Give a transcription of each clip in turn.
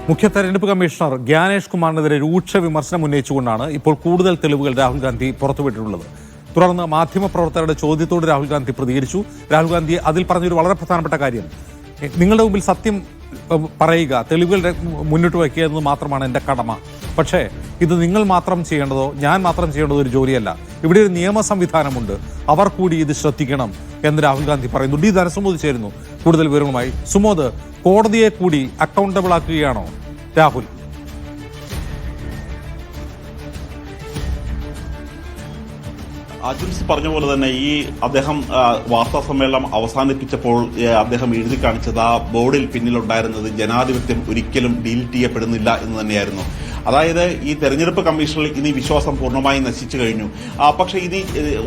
മുഖ്യ തെരഞ്ഞെടുപ്പ് കമ്മീഷണർ ഗ്യാനേഷ് കുമാറിനെതിരെ രൂക്ഷ വിമർശനം ഉന്നയിച്ചുകൊണ്ടാണ് ഇപ്പോൾ കൂടുതൽ തെളിവുകൾ രാഹുൽ ഗാന്ധി പുറത്തുവിട്ടിട്ടുള്ളത്. തുടർന്ന് മാധ്യമപ്രവർത്തകരുടെ ചോദ്യത്തോട് രാഹുൽ ഗാന്ധി പ്രതികരിച്ചു. രാഹുൽ ഗാന്ധി അതിൽ പറഞ്ഞൊരു വളരെ പ്രധാനപ്പെട്ട കാര്യം, നിങ്ങളുടെ മുമ്പിൽ സത്യം പറയുക, തെളിവുകൾ മുന്നോട്ട് വയ്ക്കുക എന്നത് മാത്രമാണ് എൻ്റെ കടമ. പക്ഷേ ഇത് നിങ്ങൾ മാത്രം ചെയ്യേണ്ടതോ ഞാൻ മാത്രം ചെയ്യേണ്ടതോ ഒരു ജോലിയല്ല. ഇവിടെ ഒരു നിയമ സംവിധാനമുണ്ട്, അവർ കൂടി ഇത് ശ്രദ്ധിക്കണം എന്ന് രാഹുൽ ഗാന്ധി പറയുന്നു. ഡി ധനസുമോദ് ചേരുന്നു കൂടുതൽ വിവരങ്ങളുമായി. സുമോദ്, കോടതിയെ കൂടി അക്കൗണ്ടബിൾ ആക്കുകയാണോ രാഹുൽ? അജിംസ് പറഞ്ഞ പോലെ തന്നെ ഈ അദ്ദേഹം വാർത്താ സമ്മേളനം അവസാനിപ്പിച്ചപ്പോൾ അദ്ദേഹം എഴുതി കാണിച്ചത് ആ ബോർഡിൽ പിന്നിലുണ്ടായിരുന്നത് ജനാധിപത്യം ഒരിക്കലും ഡിലീറ്റ് ചെയ്യപ്പെടുന്നില്ല എന്ന് തന്നെയായിരുന്നു. അതായത് ഈ തെരഞ്ഞെടുപ്പ് കമ്മീഷനിൽ ഇനി വിശ്വാസം പൂർണ്ണമായി നശിച്ചു കഴിഞ്ഞു. പക്ഷേ ഇനി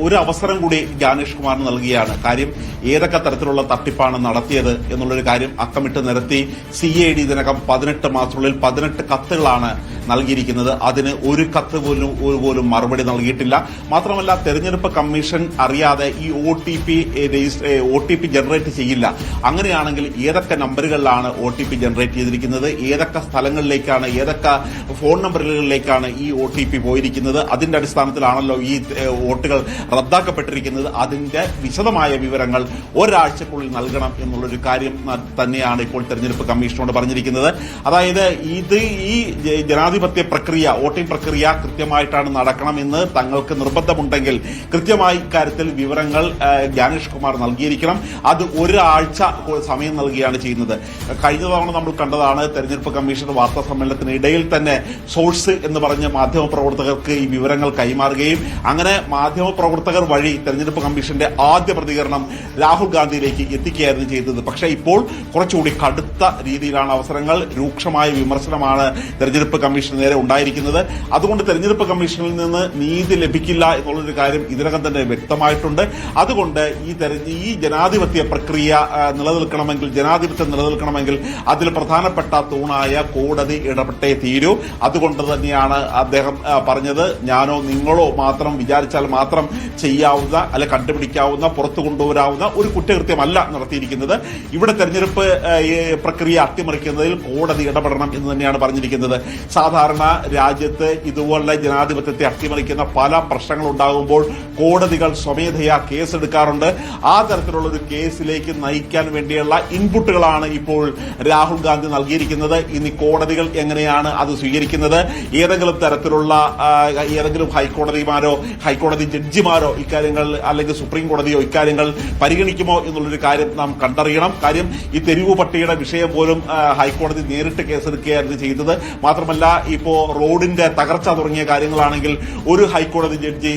ഒരു അവസരം കൂടി ഗ്യാനേഷ് കുമാറിന് നൽകുകയാണ്. കാര്യം ഏതൊക്കെ തരത്തിലുള്ള തട്ടിപ്പാണ് നടത്തിയത് എന്നുള്ളൊരു കാര്യം അക്കമിട്ട് നിരത്തി CID ഇതിനകം 18 മാസത്തിനുള്ളിൽ 18 കത്തുകളാണ് നൽകിയിരിക്കുന്നത്. അതിന് ഒരു കത്ത് പോലും മറുപടി നൽകിയിട്ടില്ല. മാത്രമല്ല തെരഞ്ഞെടുപ്പ് കമ്മീഷൻ അറിയാതെ ഈ OTP ജനറേറ്റ് ചെയ്യില്ല. അങ്ങനെയാണെങ്കിൽ ഏതൊക്കെ നമ്പറുകളിലാണ് OTP ജനറേറ്റ് ചെയ്തിരിക്കുന്നത്, ഏതൊക്കെ സ്ഥലങ്ങളിലേക്കാണ്, ഏതൊക്കെ ഫോൺ നമ്പറുകളിലേക്കാണ് ഈ OTP പോയിരിക്കുന്നത്, അതിന്റെ അടിസ്ഥാനത്തിലാണല്ലോ ഈ വോട്ടുകൾ റദ്ദാക്കപ്പെട്ടിരിക്കുന്നത്. അതിന്റെ വിശദമായ വിവരങ്ങൾ ഒരാഴ്ചക്കുള്ളിൽ നൽകണം എന്നുള്ളൊരു കാര്യം തന്നെയാണ് ഇപ്പോൾ തെരഞ്ഞെടുപ്പ് കമ്മീഷനോട് പറഞ്ഞിരിക്കുന്നത്. അതായത് ഈ ജനാധിപത്യ പ്രക്രിയ, വോട്ടിംഗ് പ്രക്രിയ കൃത്യമായിട്ടാണ് നടക്കണമെന്ന് തങ്ങൾക്ക് നിർബന്ധമുണ്ടെങ്കിൽ കൃത്യമായി ഇക്കാര്യത്തിൽ വിവരങ്ങൾ ഗ്യാനേഷ് കുമാർ നൽകിയിരിക്കണം. അത് ഒരാഴ്ച സമയം നൽകുകയാണ് ചെയ്യുന്നത്. കഴിഞ്ഞ തവണ നമ്മൾ കണ്ടതാണ്, തെരഞ്ഞെടുപ്പ് കമ്മീഷൻ വാർത്താ സമ്മേളനത്തിനിടയിൽ തന്നെ സോഴ്സ് എന്ന് പറഞ്ഞ് മാധ്യമപ്രവർത്തകർക്ക് ഈ വിവരങ്ങൾ കൈമാറുകയും അങ്ങനെ മാധ്യമപ്രവർത്തകർ വഴി തെരഞ്ഞെടുപ്പ് കമ്മീഷന്റെ ആദ്യ പ്രതികരണം രാഹുൽ ഗാന്ധിയിലേക്ക് എത്തിക്കുകയായിരുന്നു ചെയ്തത്. പക്ഷേ ഇപ്പോൾ കുറച്ചുകൂടി കടുത്ത രീതിയിലാണ് അവസരങ്ങൾ. രൂക്ഷമായ വിമർശനമാണ് തെരഞ്ഞെടുപ്പ് കമ്മീഷന് നേരെ ഉണ്ടായിരിക്കുന്നത്. അതുകൊണ്ട് തെരഞ്ഞെടുപ്പ് കമ്മീഷനിൽ നിന്ന് നീതി ലഭിക്കില്ല എന്നുള്ളൊരു കാര്യം ഇതിനകം തന്നെ വ്യക്തമായിട്ടുണ്ട്. അതുകൊണ്ട് ഈ ജനാധിപത്യ പ്രക്രിയ ജനാധിപത്യം നിലനിൽക്കണമെങ്കിൽ അതിൽ പ്രധാനപ്പെട്ട തൂണായ കോടതി ഇടപെട്ടേ തീരൂ. അതുകൊണ്ട് തന്നെയാണ് അദ്ദേഹം പറഞ്ഞത്, ഞാനോ നിങ്ങളോ മാത്രം വിചാരിച്ചാൽ മാത്രം ചെയ്യാവുന്ന അല്ലെ കണ്ടുപിടിക്കാവുന്ന പുറത്തു കൊണ്ടുവരാവുന്ന ഒരു കുറ്റകൃത്യമല്ല നടത്തിയിരിക്കുന്നത്. ഇവിടെ തെരഞ്ഞെടുപ്പ് പ്രക്രിയ അട്ടിമറിക്കുന്നതിൽ കോടതി ഇടപെടണം എന്ന് തന്നെയാണ് പറഞ്ഞിരിക്കുന്നത്. സാധാരണ രാജ്യത്ത് ഇതുപോലെ ജനാധിപത്യത്തെ അട്ടിമറിക്കുന്ന പല പ്രശ്നങ്ങൾ ഉണ്ടാകുമ്പോൾ കോടതികൾ സ്വമേധയാ കേസെടുക്കാറുണ്ട്. ആ തരത്തിലുള്ള ഒരു കേസിലേക്ക് നയിക്കാൻ വേണ്ടിയുള്ള ഇൻപുട്ടുകളാണ് ഇപ്പോൾ രാഹുൽ ഗാന്ധി നൽകിയിരിക്കുന്നത്. ഇനി കോടതികൾ എങ്ങനെയാണ് അത് സ്വീകരിക്കുന്നത്, ഏതെങ്കിലും തരത്തിലുള്ള ഹൈക്കോടതി ജഡ്ജിമാരോ ഇക്കാര്യങ്ങൾ അല്ലെങ്കിൽ സുപ്രീം കോടതിയോ ഇക്കാര്യങ്ങൾ പരിഗണിക്കുമോ എന്നുള്ളൊരു കാര്യം നാം കണ്ടറിയണം. കാര്യം ഈ തെരുവു പട്ടിയുടെ വിഷയം പോലും ഹൈക്കോടതി നേരിട്ട് കേസെടുക്കുകയായിരുന്നു ചെയ്തത്. മാത്രമല്ല ഇപ്പോ റോഡിന്റെ തകർച്ച തുടങ്ങിയ കാര്യങ്ങളാണെങ്കിൽ ഒരു ഹൈക്കോടതി ജഡ്ജി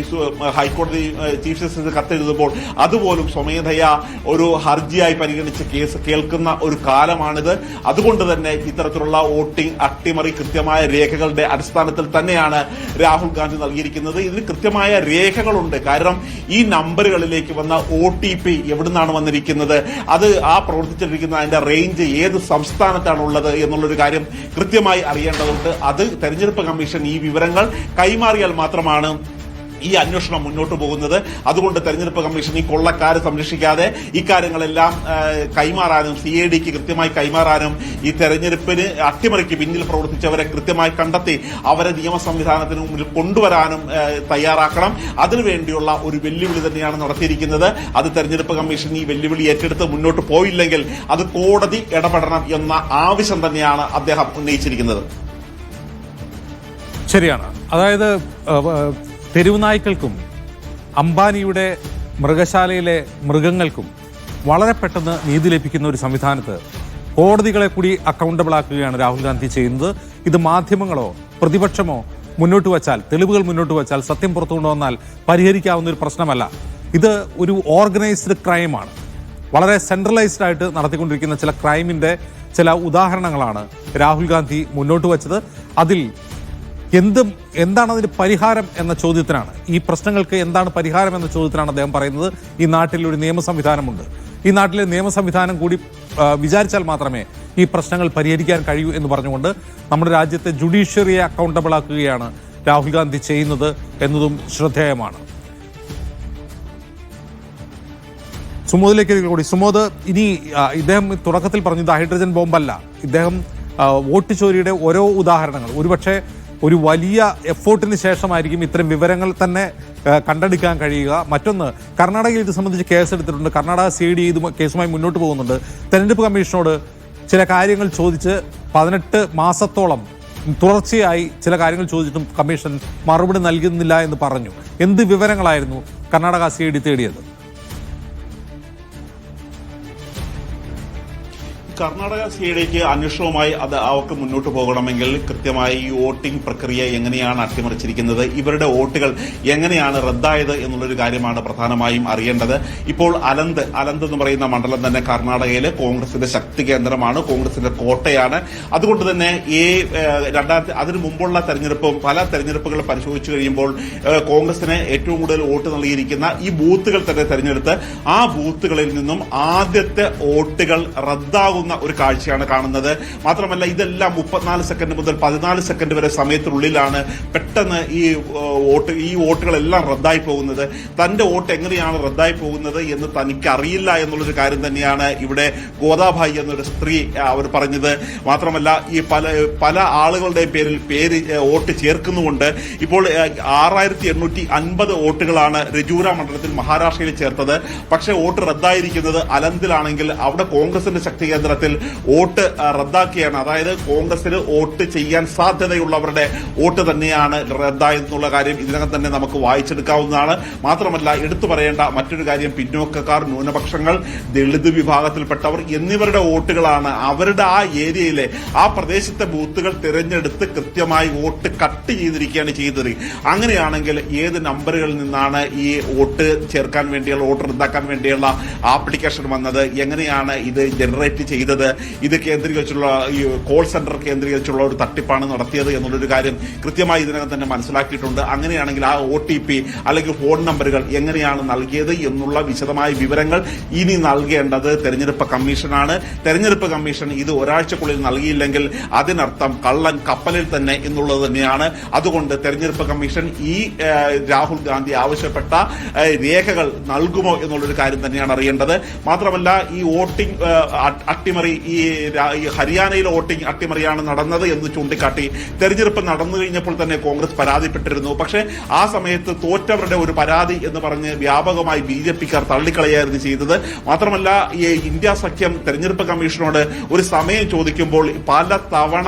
ഹൈക്കോടതി ചീഫ് ജസ്റ്റിസ് കത്തെഴുതുമ്പോൾ അതുപോലും സ്വമേധയാ ഒരു ഹർജിയായി പരിഗണിച്ച് കേസ് കേൾക്കുന്ന ഒരു കാലമാണിത്. അതുകൊണ്ട് തന്നെ ഇത്തരത്തിലുള്ള വോട്ടിംഗ് അട്ടിമറി കൃത്യമായ രേഖകളുടെ അടിസ്ഥാനത്തിൽ തന്നെയാണ് രാഹുൽ ഗാന്ധി നൽകിയിരിക്കുന്നത്. ഇതിന് കൃത്യമായ രേഖകളുണ്ട്. കാരണം ഈ നമ്പറുകളിലേക്ക് വന്ന OTP എവിടുന്നാണ് വന്നിരിക്കുന്നത്, അത് ആ പ്രവർത്തിച്ചിരിക്കുന്ന അതിന്റെ റേഞ്ച് ഏത് സംസ്ഥാനത്താണുള്ളത് എന്നുള്ളൊരു കാര്യം കൃത്യമായി അറിയേണ്ടതുണ്ട്. അത് തെരഞ്ഞെടുപ്പ് കമ്മീഷൻ ഈ വിവരങ്ങൾ കൈമാറിയാൽ മാത്രമാണ് ഈ അന്വേഷണം മുന്നോട്ട് പോകുന്നത്. അതുകൊണ്ട് തെരഞ്ഞെടുപ്പ് കമ്മീഷൻ ഈ കൊള്ളക്കാരെ സംരക്ഷിക്കാതെ ഇക്കാര്യങ്ങളെല്ലാം കൈമാറാനും CIDക്ക് കൃത്യമായി കൈമാറാനും ഈ തെരഞ്ഞെടുപ്പിന് അട്ടിമറിക്ക് പിന്നിൽ പ്രവർത്തിച്ചവരെ കൃത്യമായി കണ്ടെത്തി അവരെ നിയമ സംവിധാനത്തിന് മുന്നിൽ കൊണ്ടുവരാനും തയ്യാറാക്കണം. അതിനുവേണ്ടിയുള്ള ഒരു വെല്ലുവിളി തന്നെയാണ് നടത്തിയിരിക്കുന്നത്. അത് തെരഞ്ഞെടുപ്പ് കമ്മീഷൻ ഈ വെല്ലുവിളി ഏറ്റെടുത്ത് മുന്നോട്ട് പോയില്ലെങ്കിൽ അത് കോടതി ഇടപെടണം എന്ന ആവശ്യം തന്നെയാണ് അദ്ദേഹം ഉന്നയിച്ചിരിക്കുന്നത്. ശരിയാണ്. അതായത് തെരുവുനായ്ക്കൾക്കും അംബാനിയുടെ മൃഗശാലയിലെ മൃഗങ്ങൾക്കും വളരെ പെട്ടെന്ന് നീതി ലഭിക്കുന്ന ഒരു സംവിധാനത്ത് കോടതികളെ കൂടി അക്കൗണ്ടബിൾ ആക്കുകയാണ് രാഹുൽ ഗാന്ധി ചെയ്യുന്നത്. ഇത് മാധ്യമങ്ങളോ പ്രതിപക്ഷമോ മുന്നോട്ട് വച്ചാൽ, തെളിവുകൾ മുന്നോട്ട് വച്ചാൽ, സത്യം പുറത്തു കൊണ്ടുവന്നാൽ പരിഹരിക്കാവുന്ന ഒരു പ്രശ്നമല്ല. ഇത് ഒരു ഓർഗനൈസ്ഡ് ക്രൈമാണ്. വളരെ സെൻട്രലൈസ്ഡ് ആയിട്ട് നടത്തിക്കൊണ്ടിരിക്കുന്ന ചില ക്രൈമിന്റെ ചില ഉദാഹരണങ്ങളാണ് രാഹുൽ ഗാന്ധി മുന്നോട്ട് വച്ചത്. അതിൽ എന്താണ് അതിന് പരിഹാരം എന്ന ചോദ്യത്തിനാണ്, ഈ പ്രശ്നങ്ങൾക്ക് എന്താണ് പരിഹാരം എന്ന ചോദ്യത്തിനാണ് അദ്ദേഹം പറയുന്നത്, ഈ നാട്ടിൽ ഒരു നിയമ സംവിധാനമുണ്ട്, ഈ നാട്ടിലെ നിയമ സംവിധാനം കൂടി വിചാരിച്ചാൽ മാത്രമേ ഈ പ്രശ്നങ്ങൾ പരിഹരിക്കാൻ കഴിയൂ എന്ന് പറഞ്ഞുകൊണ്ട് നമ്മുടെ രാജ്യത്തെ ജുഡീഷ്യറിയെ അക്കൗണ്ടബിൾ ആക്കുകയാണ് രാഹുൽ ഗാന്ധി ചെയ്യുന്നത് എന്നതും ശ്രദ്ധേയമാണ്. സുമോദിലേക്ക് കൂടി. സുമോദ്, ഇനി ഇദ്ദേഹം തുടക്കത്തിൽ പറഞ്ഞത് ഹൈഡ്രജൻ ബോംബല്ല, ഇദ്ദേഹം വോട്ട് ചോരിയുടെ ഓരോ ഉദാഹരണങ്ങൾ ഒരുപക്ഷെ ഒരു വലിയ എഫേർട്ടിന് ശേഷമായിരിക്കും ഇത്തരം വിവരങ്ങൾ തന്നെ കണ്ടെടുക്കാൻ കഴിയുക. മറ്റൊന്ന്, കർണാടകയിൽ ഇത് സംബന്ധിച്ച് കേസെടുത്തിട്ടുണ്ട്. കർണാടക CID ഇത് കേസുമായി മുന്നോട്ട് പോകുന്നുണ്ട്. തെരഞ്ഞെടുപ്പ് കമ്മീഷനോട് ചില കാര്യങ്ങൾ ചോദിച്ച് 18 മാസത്തോളം തുടർച്ചയായി ചില കാര്യങ്ങൾ ചോദിച്ചിട്ടും കമ്മീഷൻ മറുപടി നൽകുന്നില്ല എന്ന് പറഞ്ഞു. എന്ത് വിവരങ്ങളായിരുന്നു കർണാടക CID തേടിയത്? കർണാടക CIDക്ക് അന്വേഷണവുമായി അവർക്ക് മുന്നോട്ട് പോകണമെങ്കിൽ കൃത്യമായി ഈ വോട്ടിംഗ് പ്രക്രിയ എങ്ങനെയാണ് അട്ടിമറിച്ചിരിക്കുന്നത്, ഇവരുടെ വോട്ടുകൾ എങ്ങനെയാണ് റദ്ദായത് എന്നുള്ളൊരു കാര്യമാണ് പ്രധാനമായും അറിയേണ്ടത്. ഇപ്പോൾ അലന്ത് എന്ന് പറയുന്ന മണ്ഡലം തന്നെ കർണാടകയിലെ കോൺഗ്രസിന്റെ ശക്തി കേന്ദ്രമാണ്, കോൺഗ്രസിന്റെ കോട്ടയാണ്. അതുകൊണ്ട് തന്നെ അതിനു മുമ്പുള്ള തെരഞ്ഞെടുപ്പും പല തെരഞ്ഞെടുപ്പുകൾ പരിശോധിച്ചു കഴിയുമ്പോൾ കോൺഗ്രസിന് ഏറ്റവും കൂടുതൽ വോട്ട് നൽകിയിരിക്കുന്ന ഈ ബൂത്തുകൾ തന്നെ തെരഞ്ഞെടുത്ത് ആ ബൂത്തുകളിൽ നിന്നും ആദ്യത്തെ വോട്ടുകൾ റദ്ദാകുന്ന ഒരു കാഴ്ചയാണ് കാണുന്നത്. മാത്രമല്ല ഇതെല്ലാം 34 സെക്കൻഡ് മുതൽ 14 സെക്കൻഡ് വരെ സമയത്തിനുള്ളിലാണ് പെട്ടെന്ന് ഈ വോട്ടുകളെല്ലാം റദ്ദായി പോകുന്നത്. തന്റെ വോട്ട് എങ്ങനെയാണ് റദ്ദായി പോകുന്നത് എന്ന് തനിക്ക് അറിയില്ല എന്നുള്ളൊരു കാര്യം തന്നെയാണ് ഇവിടെ ഗോദാഭായി എന്നൊരു സ്ത്രീ അവർ പറഞ്ഞത്. മാത്രമല്ല ഈ പല ആളുകളുടെ പേര് വോട്ട് ചേർക്കുന്നുമുണ്ട്. ഇപ്പോൾ 6850 വോട്ടുകളാണ് രജൂര മണ്ഡലത്തിൽ മഹാരാഷ്ട്രയിൽ ചേർത്തത്. പക്ഷേ വോട്ട് റദ്ദായിരിക്കുന്നത് അലന്തിലാണെങ്കിൽ അവിടെ കോൺഗ്രസിന്റെ ശക്തി കേന്ദ്രത്തിൽ വോട്ട് റദ്ദാക്കിയാണ്. അതായത് കോൺഗ്രസിന് വോട്ട് ചെയ്യാൻ സാധ്യതയുള്ളവരുടെ വോട്ട് തന്നെയാണ് റദ്ദായെന്നുള്ള കാര്യം ഇതിനകം തന്നെ നമുക്ക് വായിച്ചെടുക്കാവുന്നതാണ്. മാത്രമല്ല എടുത്തു പറയേണ്ട മറ്റൊരു കാര്യം, പിന്നോക്കക്കാർ, ന്യൂനപക്ഷങ്ങൾ, ദളിത് വിഭാഗത്തിൽപ്പെട്ടവർ എന്നിവരുടെ വോട്ടുകളാണ് അവരുടെ ആ ഏരിയയിലെ ആ പ്രദേശത്തെ ബൂത്തുകൾ തിരഞ്ഞെടുത്ത് കൃത്യമായി വോട്ട് കട്ട് ചെയ്തിരിക്കുകയാണ് ചെയ്തത്. അങ്ങനെയാണെങ്കിൽ ഏത് നമ്പറുകളിൽ നിന്നാണ് ഈ വോട്ട് ചേർക്കാൻ വേണ്ടിയുള്ള വോട്ട് റദ്ദാക്കാൻ വേണ്ടിയുള്ള ആപ്ലിക്കേഷൻ വന്നത്, എങ്ങനെയാണ് ഇത് ജനറേറ്റ് ചെയ്തത്, ഇത് കേന്ദ്രീകരിച്ചുള്ള ഈ കോൾ സെന്റർ കേന്ദ്രീകരിച്ചുള്ള ഒരു തട്ടിപ്പാണ് നടത്തിയത് എന്നുള്ളൊരു കാര്യം കൃത്യമായി ഇതിനകം തന്നെ മനസ്സിലാക്കിയിട്ടുണ്ട്. അങ്ങനെയാണെങ്കിൽ ആ OTP അല്ലെങ്കിൽ ഫോൺ നമ്പറുകൾ എങ്ങനെയാണ് നൽകിയത് എന്നുള്ള വിശദമായ വിവരങ്ങൾ ഇനി നൽകേണ്ടത് തെരഞ്ഞെടുപ്പ് കമ്മീഷനാണ്. തെരഞ്ഞെടുപ്പ് കമ്മീഷൻ ഇത് ഒരാഴ്ചക്കുള്ളിൽ നൽകിയില്ലെങ്കിൽ അതിനർത്ഥം കള്ളൻ കപ്പലിൽ തന്നെ എന്നുള്ളത് തന്നെയാണ്. അതുകൊണ്ട് തെരഞ്ഞെടുപ്പ് കമ്മീഷൻ ഈ രാഹുൽ ഗാന്ധി ആവശ്യപ്പെട്ട രേഖകൾ നൽകുമോ എന്നുള്ളൊരു കാര്യം തന്നെയാണ് അറിയേണ്ടത്. മാത്രമല്ല ഈ വോട്ടിംഗ് അട്ടിമറി ഈ ഹരിയാനയിലെ വോട്ടിംഗ് അട്ടിമറിയാണ് നടന്നത് എന്ന് ചൂണ്ടിക്കാട്ടി തെരഞ്ഞെടുപ്പ് നടന്നു കഴിഞ്ഞപ്പോൾ തന്നെ കോൺഗ്രസ് പരാതിപ്പെട്ടിരുന്നു. പക്ഷേ ആ സമയത്ത് തോറ്റവരുടെ ഒരു പരാതി എന്ന് പറഞ്ഞ് വ്യാപകമായി BJPക്കാർ തള്ളിക്കളയായിരുന്നു ചെയ്തത്. മാത്രമല്ല ഈ ഇന്ത്യ സഖ്യം തെരഞ്ഞെടുപ്പ് കമ്മീഷനോട് ഒരു സമയം ചോദിക്കുമ്പോൾ പല തവണ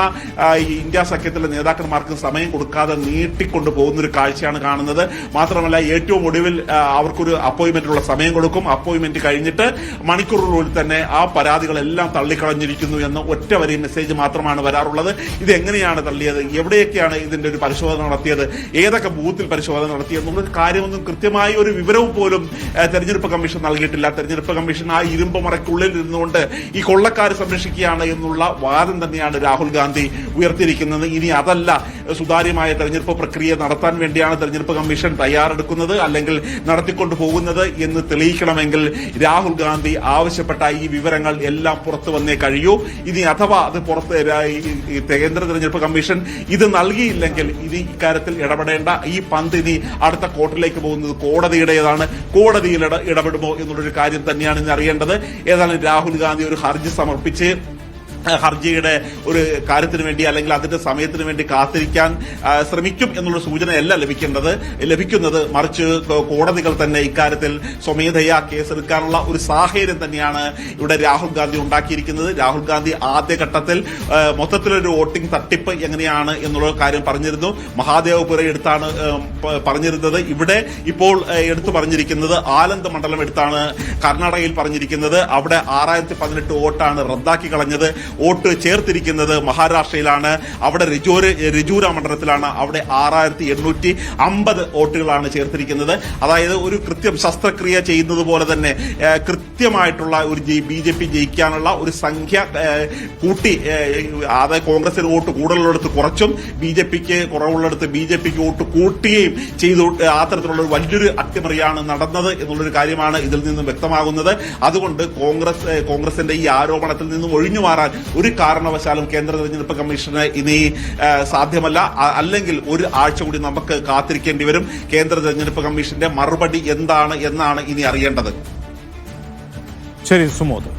ഈ ഇന്ത്യ സഖ്യത്തിലെ നേതാക്കന്മാർക്ക് സമയം കൊടുക്കാതെ നീട്ടിക്കൊണ്ടു പോകുന്ന ഒരു കാഴ്ചയാണ് കാണുന്നത്. മാത്രമല്ല ഏറ്റവും ഒടുവിൽ അവർക്കൊരു അപ്പോയിന്റ്മെന്റിനുള്ള സമയം കൊടുക്കും. അപ്പോയിന്റ്മെന്റ് കഴിഞ്ഞിട്ട് മണിക്കൂറുകളിൽ തന്നെ ആ പരാതികളെല്ലാം തള്ളിക്കളഞ്ഞിരിക്കുന്നു എന്ന ഒറ്റ വരി മെസ്സേജ് മാത്രമാണ് വരാറുള്ളത്. ഇത് എങ്ങനെയാണ് തള്ളിയത്, എവിടെയൊക്കെയാണ് ഇതിന്റെ ഒരു പരിശോധന നടത്തിയത്, ഏതൊക്കെ ബൂത്തിൽ പരിശോധന നടത്തിയെന്നുള്ള കാര്യമൊന്നും കൃത്യമായ ഒരു വിവരവും പോലും തെരഞ്ഞെടുപ്പ് കമ്മീഷൻ നൽകിയിട്ടില്ല. തെരഞ്ഞെടുപ്പ് കമ്മീഷൻ ആ ഇരുമ്പ് മറയ്ക്കുള്ളിൽ ഇരുന്നുകൊണ്ട് ഈ കൊള്ളക്കാരെ സംരക്ഷിക്കുകയാണ് എന്നുള്ള വാദം തന്നെയാണ് രാഹുൽ ഗാന്ധി ഉയർത്തിയിരിക്കുന്നത്. ഇനി അതല്ല, സുതാര്യമായ തെരഞ്ഞെടുപ്പ് പ്രക്രിയ നടത്താൻ വേണ്ടിയാണ് തെരഞ്ഞെടുപ്പ് കമ്മീഷൻ തയ്യാറെടുക്കുന്നത് അല്ലെങ്കിൽ നടത്തിക്കൊണ്ടു പോകുന്നത് എന്ന് തെളിയിക്കണമെങ്കിൽ രാഹുൽ ഗാന്ധി ആവശ്യപ്പെട്ട ഈ വിവരങ്ങൾ എല്ലാം പുറത്തു വന്നേ കഴിയൂ. ഇനി അഥവാ അത് പുറത്ത് കേന്ദ്ര തെരഞ്ഞെടുപ്പ് കമ്മീഷൻ ഇത് നൽകിയില്ലെങ്കിൽ ഇത് ഇക്കാര്യത്തിൽ ഇടപെടേണ്ട ഈ പന്ത് ഇനി അടുത്ത കോർട്ടിലേക്ക് പോകുന്നത് കോടതിയുടേതാണ്. കോടതിയിൽ ഇടപെടുമോ എന്നുള്ളൊരു കാര്യം തന്നെയാണ് ഇനി അറിയേണ്ടത്. ഏതായാലും രാഹുൽ ഗാന്ധി ഒരു ഹർജി സമർപ്പിച്ച് ഹർജിയുടെ ഒരു കാര്യത്തിന് വേണ്ടി അല്ലെങ്കിൽ അതിന്റെ സമയത്തിന് വേണ്ടി കാത്തിരിക്കാൻ ശ്രമിക്കും എന്നുള്ള സൂചനയല്ല ലഭിക്കുന്നത്. മറിച്ച് കോടതികൾ തന്നെ ഇക്കാര്യത്തിൽ സ്വമേധയാ കേസെടുക്കാനുള്ള ഒരു സാഹചര്യം തന്നെയാണ് ഇവിടെ രാഹുൽ ഗാന്ധി ഉണ്ടാക്കിയിരിക്കുന്നത്. രാഹുൽ ഗാന്ധി ആദ്യഘട്ടത്തിൽ മൊത്തത്തിലൊരു വോട്ടിംഗ് തട്ടിപ്പ് എങ്ങനെയാണ് എന്നുള്ള കാര്യം പറഞ്ഞിരുന്നു. മഹാദേവപുര എടുത്താണ് പറഞ്ഞിരുന്നത്. ഇവിടെ ഇപ്പോൾ എടുത്തു പറഞ്ഞിരിക്കുന്നത് ആലന്ത് മണ്ഡലം എടുത്താണ് കർണാടകയിൽ പറഞ്ഞിരിക്കുന്നത്. അവിടെ 6018 വോട്ടാണ് റദ്ദാക്കി കളഞ്ഞത്. വോട്ട് ചേർത്തിരിക്കുന്നത് മഹാരാഷ്ട്രയിലാണ്. അവിടെ രജൂര മണ്ഡലത്തിലാണ്. അവിടെ 6850 വോട്ടുകളാണ് ചേർത്തിരിക്കുന്നത്. അതായത് ഒരു കൃത്യം ശസ്ത്രക്രിയ ചെയ്യുന്നത് പോലെ തന്നെ കൃത്യമായിട്ടുള്ള ഒരു BJP ജയിക്കാനുള്ള ഒരു സംഖ്യ കൂട്ടി, അതായത് കോൺഗ്രസിന് വോട്ട് കൂടുതലുള്ളിടത്ത് കുറച്ചും BJPക്ക് കുറവുള്ളിടത്ത് BJPക്ക് വോട്ട് കൂട്ടുകയും ചെയ്തു. അത്തരത്തിലുള്ള ഒരു വലിയൊരു അട്ടിമറിയാണ് നടന്നത് എന്നുള്ളൊരു കാര്യമാണ് ഇതിൽ നിന്നും വ്യക്തമാകുന്നത്. അതുകൊണ്ട് കോൺഗ്രസിന്റെ ഈ ആരോപണത്തിൽ നിന്നും ഒഴിഞ്ഞു മാറാൻ ഒരു കാരണവശാലും കേന്ദ്ര തെരഞ്ഞെടുപ്പ് കമ്മീഷന് ഇനി സാധ്യമല്ല. അല്ലെങ്കിൽ ഒരു ആഴ്ച കൂടി നമുക്ക് കാത്തിരിക്കേണ്ടി വരും. കേന്ദ്ര തെരഞ്ഞെടുപ്പ് കമ്മീഷന്റെ മറുപടി എന്താണ് എന്നാണ് ഇനി അറിയേണ്ടത്. ശരി സുമോദ്.